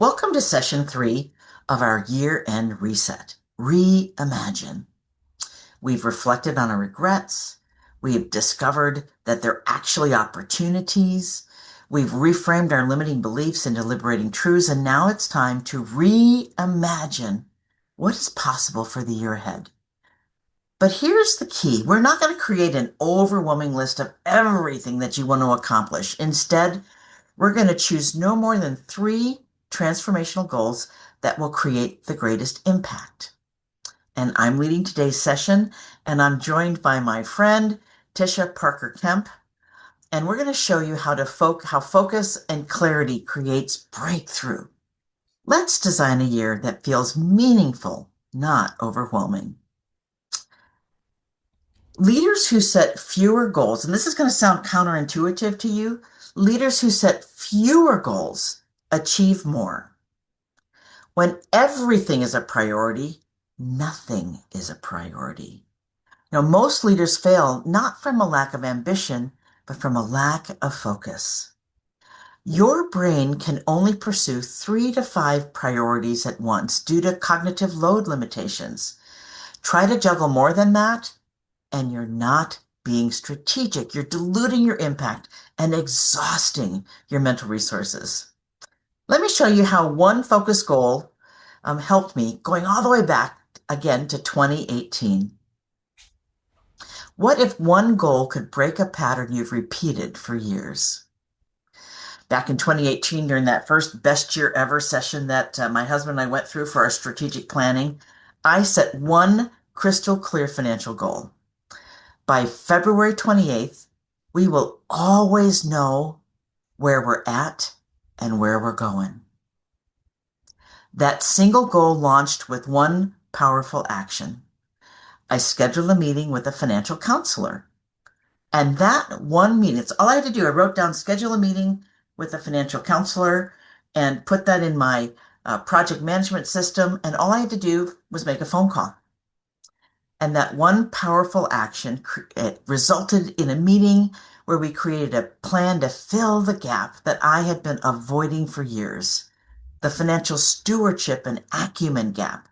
Welcome to session 3 of our year-end reset, Reimagine. We've reflected on our regrets. We've discovered that they're actually opportunities. We've reframed our limiting beliefs into liberating truths, and now it's time to reimagine what is possible for the year ahead. But here's the key. We're not going to create an overwhelming list of everything that you want to accomplish. Instead, we're going to choose no more than 3 transformational goals that will create the greatest impact. And I'm leading today's session, and I'm joined by my friend, Tisha Parker Kemp, and we're going to show you how focus and clarity creates breakthrough. Let's design a year that feels meaningful, not overwhelming. Leaders who set fewer goals, and this is going to sound counterintuitive to you, leaders who set fewer goals achieve more. When everything is a priority, nothing is a priority. Now, most leaders fail not from a lack of ambition, but from a lack of focus. Your brain can only pursue 3 to 5 priorities at once due to cognitive load limitations. Try to juggle more than that, and you're not being strategic. You're diluting your impact and exhausting your mental resources. Let me show you how one focus goal helped me, going all the way back again to 2018. What if one goal could break a pattern you've repeated for years? Back in 2018, during that first best year ever session that my husband and I went through for our strategic planning, I set one crystal clear financial goal. By February 28th, we will always know where we're at and where we're going. That single goal launched with one powerful action. I scheduled a meeting with a financial counselor. And that one meeting, it's all I had to do. I wrote down, schedule a meeting with a financial counselor and put that in my project management system. And all I had to do was make a phone call. And that one powerful action it resulted in a meeting where we created a plan to fill the gap that I had been avoiding for years, the financial stewardship and acumen gap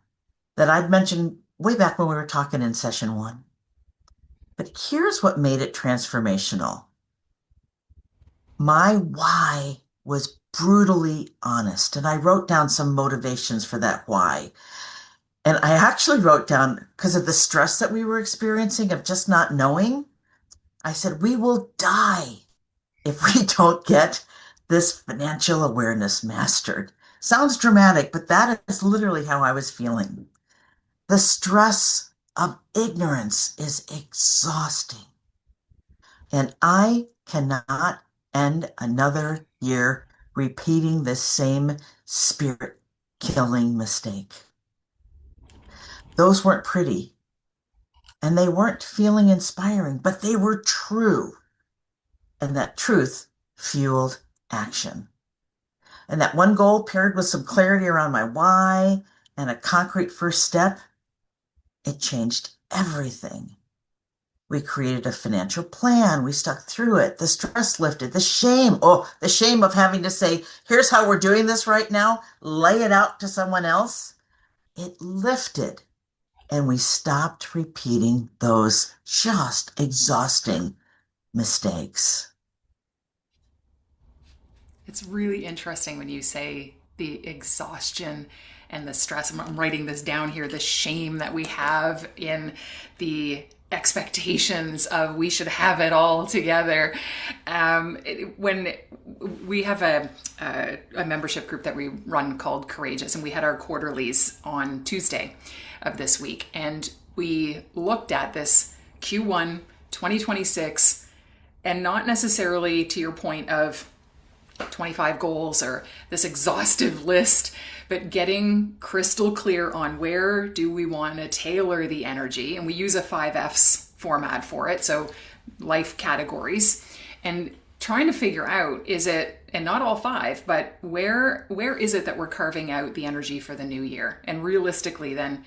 that I'd mentioned way back when we were talking in session 1. But here's what made it transformational. My why was brutally honest, and I wrote down some motivations for that why. And I actually wrote down, because of the stress that we were experiencing of just not knowing, I said, we will die if we don't get this financial awareness mastered. Sounds dramatic, but that is literally how I was feeling. The stress of ignorance is exhausting. And I cannot end another year repeating the same spirit-killing mistake. Those weren't pretty, and they weren't feeling inspiring, but they were true. And that truth fueled action. And that one goal paired with some clarity around my why and a concrete first step, it changed everything. We created a financial plan. We stuck through it. The stress lifted. The shame of having to say, here's how we're doing this right now, lay it out to someone else. It lifted. And we stopped repeating those just exhausting mistakes. It's really interesting when you say the exhaustion and the stress. I'm writing this down here, the shame that we have in the expectations of we should have it all together. When we have a membership group that we run called Courageous, and we had our quarterlies on Tuesday of this week, and we looked at this Q1 2026, and not necessarily to your point of 25 goals or this exhaustive list, but getting crystal clear on where do we want to tailor the energy. And we use a 5Fs format for it, so life categories, and trying to figure out, is it, and not all 5, but where is it that we're carving out the energy for the new year, and realistically then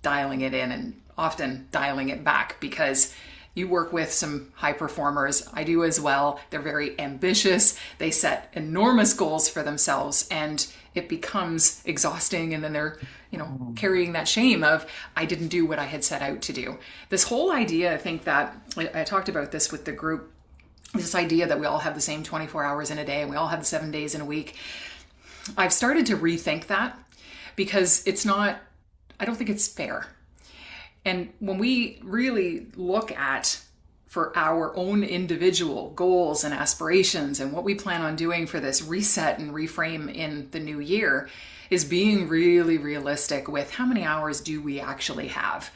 dialing it in and often dialing it back, because You work with some high performers. I do as well. They're very ambitious. They set enormous goals for themselves, and it becomes exhausting. And then they're, carrying that shame of, I didn't do what I had set out to do. This whole idea, I think that I talked about this with the group, this idea that we all have the same 24 hours in a day and we all have the 7 days in a week. I've started to rethink that because I don't think it's fair. And when we really look at for our own individual goals and aspirations and what we plan on doing for this reset and reframe in the new year, is being really realistic with how many hours do we actually have,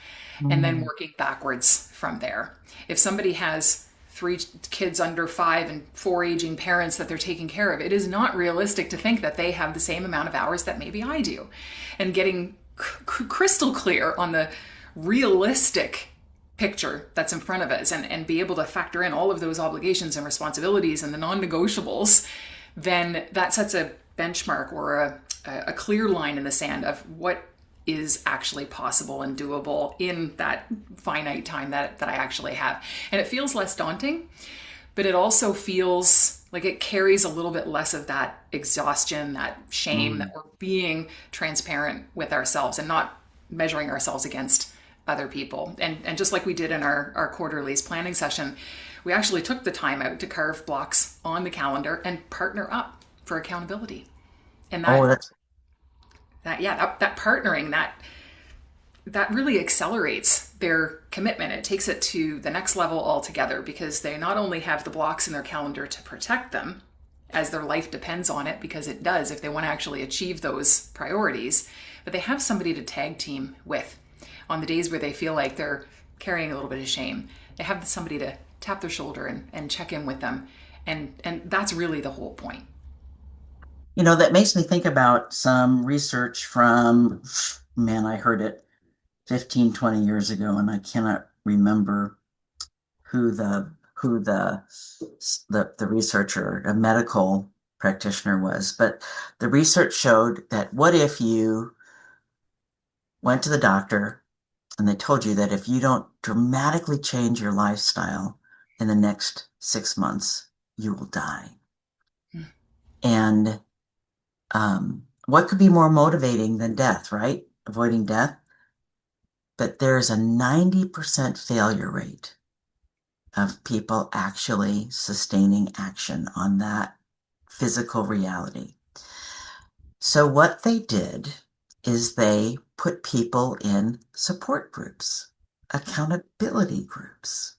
and then Mm. working backwards from there. If somebody has 3 kids under 5 and 4 aging parents that they're taking care of, it is not realistic to think that they have the same amount of hours that maybe I do. And getting crystal clear on the realistic picture that's in front of us, and be able to factor in all of those obligations and responsibilities and the non-negotiables, then that sets a benchmark or a clear line in the sand of what is actually possible and doable in that finite time that I actually have. And it feels less daunting, but it also feels like it carries a little bit less of that exhaustion, that shame, that Mm. we're being transparent with ourselves and not measuring ourselves against other people. And just like we did in our quarterly planning session, we actually took the time out to carve blocks on the calendar and partner up for accountability. And Oh, that's that partnering, that really accelerates their commitment. It takes it to the next level altogether, because they not only have the blocks in their calendar to protect them as their life depends on it, because it does if they want to actually achieve those priorities, but they have somebody to tag team with on the days where they feel like they're carrying a little bit of shame. They have somebody to tap their shoulder and check in with them. And that's really the whole point. that makes me think about some research from, man, I heard it 15, 20 years ago, and I cannot remember who the researcher, a medical practitioner was, but the research showed that what if you went to the doctor and they told you that if you don't dramatically change your lifestyle in the next 6 months, you will die. And what could be more motivating than death, right? Avoiding death. But there's a 90% failure rate of people actually sustaining action on that physical reality. So what they did is they put people in support groups, accountability groups.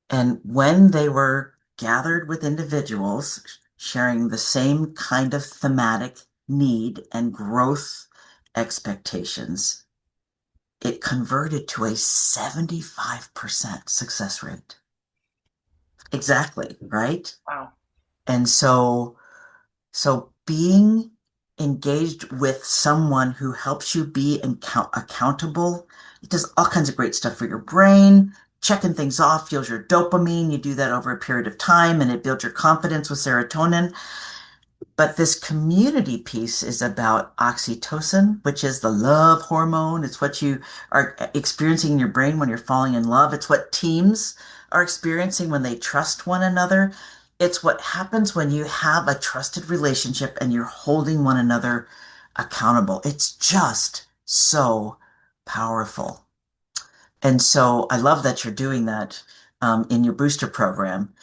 And when they were gathered with individuals sharing the same kind of thematic need and growth expectations, it converted to a 75% success rate. Exactly, right? Wow. And so being engaged with someone who helps you be accountable, it does all kinds of great stuff for your brain. Checking things off fuels your dopamine. You do that over a period of time and it builds your confidence with serotonin. But this community piece is about oxytocin, which is the love hormone. It's what you are experiencing in your brain when you're falling in love. It's what teams are experiencing when they trust one another. It's what happens when you have a trusted relationship and you're holding one another accountable. It's just so powerful. And so I love that you're doing that in your booster program.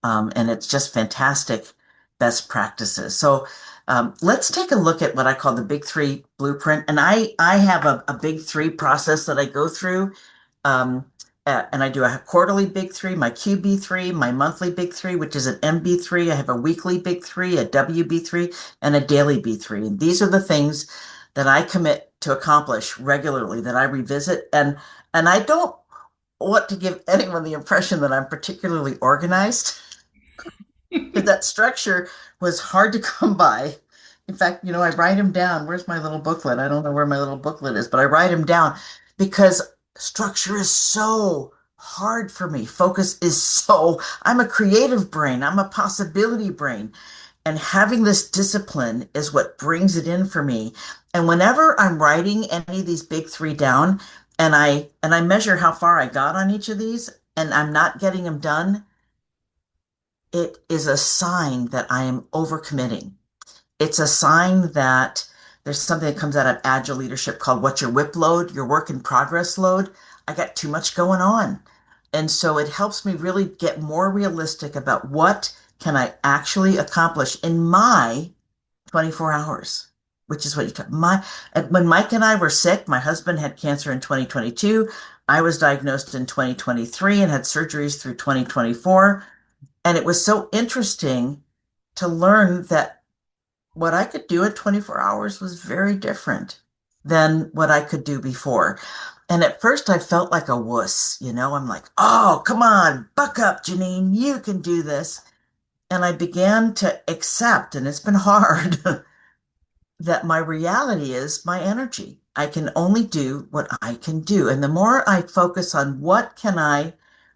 And it's just fantastic best practices. So let's take a look at what I call the big three blueprint. And I have a big three process that I go through. Um, and I do a quarterly big three, my QB3, my monthly big three, which is an MB3. I have a weekly big three, a WB3, and a daily B3. And these are the things that I commit to accomplish regularly, that I revisit. And I don't want to give anyone the impression that I'm particularly organized, because that structure was hard to come by. In fact, I write them down. Where's my little booklet? I don't know where my little booklet is, but I write them down because structure is so hard for me. I'm a creative brain. I'm a possibility brain. And having this discipline is what brings it in for me. And whenever I'm writing any of these big three down, and I measure how far I got on each of these, and I'm not getting them done, it is a sign that I am overcommitting. It's a sign that there's something that comes out of agile leadership called what's your WIP load, your work in progress load. I got too much going on. And so it helps me really get more realistic about what can I actually accomplish in my 24 hours, which is what you talk. When Mike and I were sick, my husband had cancer in 2022. I was diagnosed in 2023 and had surgeries through 2024. And it was so interesting to learn that what I could do in 24 hours was very different than what I could do before. And at first I felt like a wuss, I'm like, oh, come on, buck up, Janyne, you can do this. And I began to accept, and it's been hard, that my reality is my energy. I can only do what I can do. And the more I focus on what can I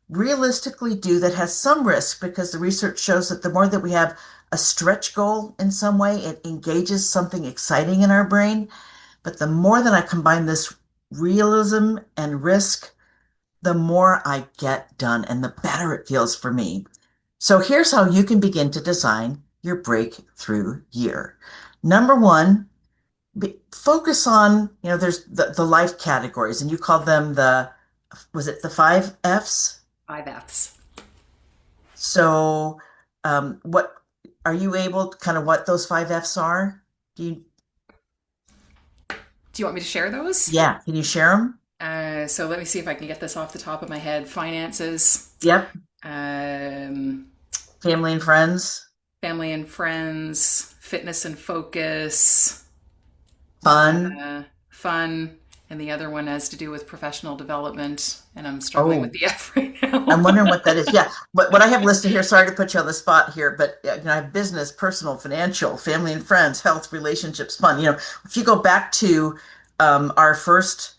realistically do that has some risk, because the research shows that the more that we have a stretch goal in some way, it engages something exciting in our brain. But the more that I combine this realism and risk, the more I get done and the better it feels for me. So here's how you can begin to design your breakthrough year. Number one, focus on, there's the life categories, and you call them was it the five F's? Five F's. So, what are you able to kind of what those five F's are? Do you, Do you want me to share those? yeah, can you share them? So let me see if I can get this off the top of my head. Finances, Yep. um, Family and friends, family and friends, fitness and focus, fun. fun, and the other one has to do with professional development. And I'm struggling with Oh, the F right now. I'm wondering what that is. Yeah, what I have listed here, sorry to put you on the spot here, but I have business, personal, financial, family and friends, health, relationships, fun. If you go back to our first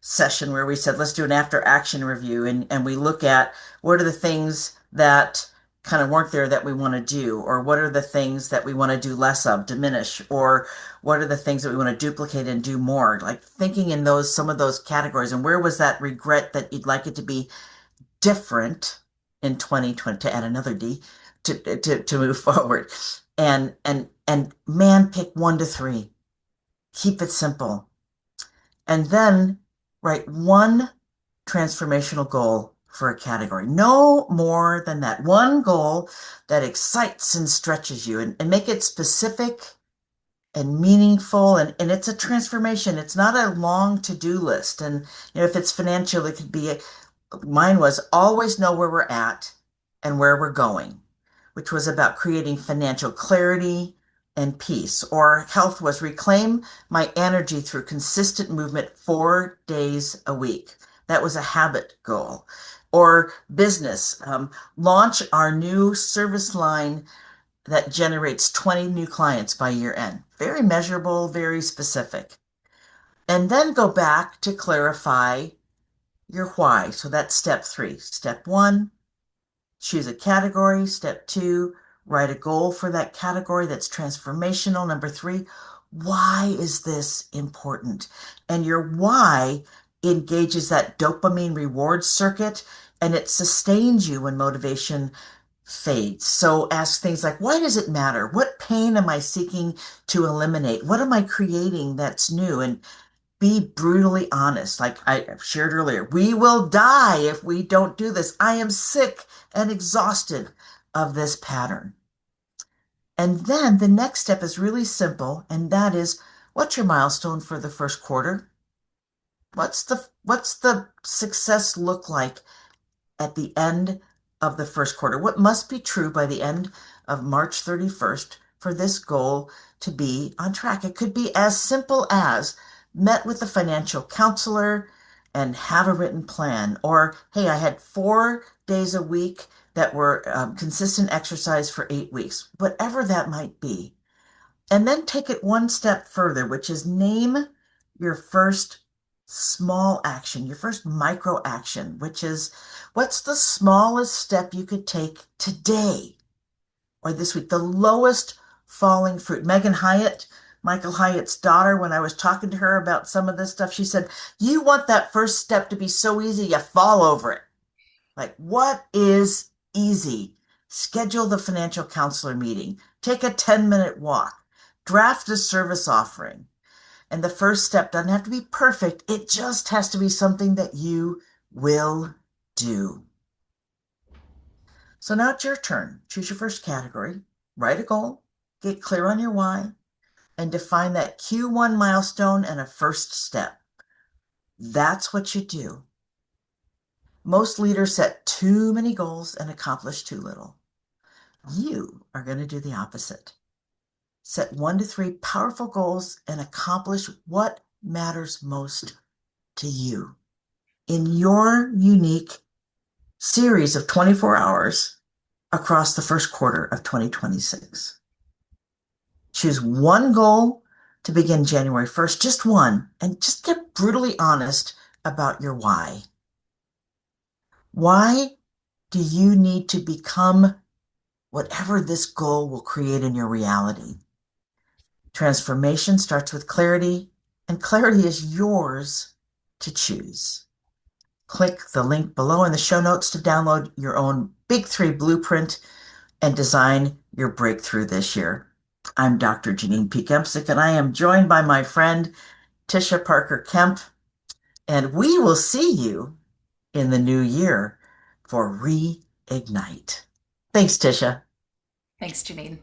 session where we said, let's do an after action review, and we look at what are the things that kind of weren't there that we want to do, or what are the things that we want to do less of, diminish, or what are the things that we want to duplicate and do more, like thinking in those some of those categories, and where was that regret that you'd like it to be different in 2020, to add another D, to move forward. And man, pick 1 to 3. Keep it simple. And then write one transformational goal for a category. No more than that. One goal that excites and stretches you, and make it specific and meaningful, and it's a transformation. It's not a long to-do list. And if it's financial, it could be mine was always know where we're at and where we're going, which was about creating financial clarity and peace. Or health was reclaim my energy through consistent movement 4 days a week. That was a habit goal. Or business, launch our new service line that generates 20 new clients by year end. Very measurable, very specific. And then go back to clarify your why. So that's step 3. Step 1, choose a category. Step 2, write a goal for that category that's transformational. Number 3, why is this important? And your why engages that dopamine reward circuit, and it sustains you when motivation fades. So ask things like, why does it matter? What pain am I seeking to eliminate? What am I creating that's new? And be brutally honest. Like I shared earlier, we will die if we don't do this. I am sick and exhausted of this pattern. And then the next step is really simple, and that is, what's your milestone for the first quarter? What's the success look like at the end of the first quarter? What must be true by the end of March 31st for this goal to be on track? It could be as simple as met with a financial counselor and have a written plan, or hey, I had 4 days a week that were consistent exercise for 8 weeks, whatever that might be. And then take it one step further, which is name your first small action, your first micro action, which is what's the smallest step you could take today or this week, the lowest falling fruit. Megan Hyatt Michael Hyatt's daughter, when I was talking to her about some of this stuff, she said, "You want that first step to be so easy, you fall over it." Like, what is easy? Schedule the financial counselor meeting, take a 10-minute walk, draft a service offering. And the first step doesn't have to be perfect, it just has to be something that you will do. So now it's your turn. Choose your first category, write a goal, get clear on your why, and define that Q1 milestone and a first step. That's what you do. Most leaders set too many goals and accomplish too little. You are going to do the opposite. Set 1 to 3 powerful goals and accomplish what matters most to you in your unique series of 24 hours across the first quarter of 2026. Choose one goal to begin January 1st, just one, and just get brutally honest about your why. Why do you need to become whatever this goal will create in your reality? Transformation starts with clarity, and clarity is yours to choose. Click the link below in the show notes to download your own Big Three blueprint and design your breakthrough this year. I'm Dr. Janyne P. Emsick, and I am joined by my friend Tisha Parker Kemp, and we will see you in the new year for Reignite. Thanks, Tisha. Thanks, Janyne.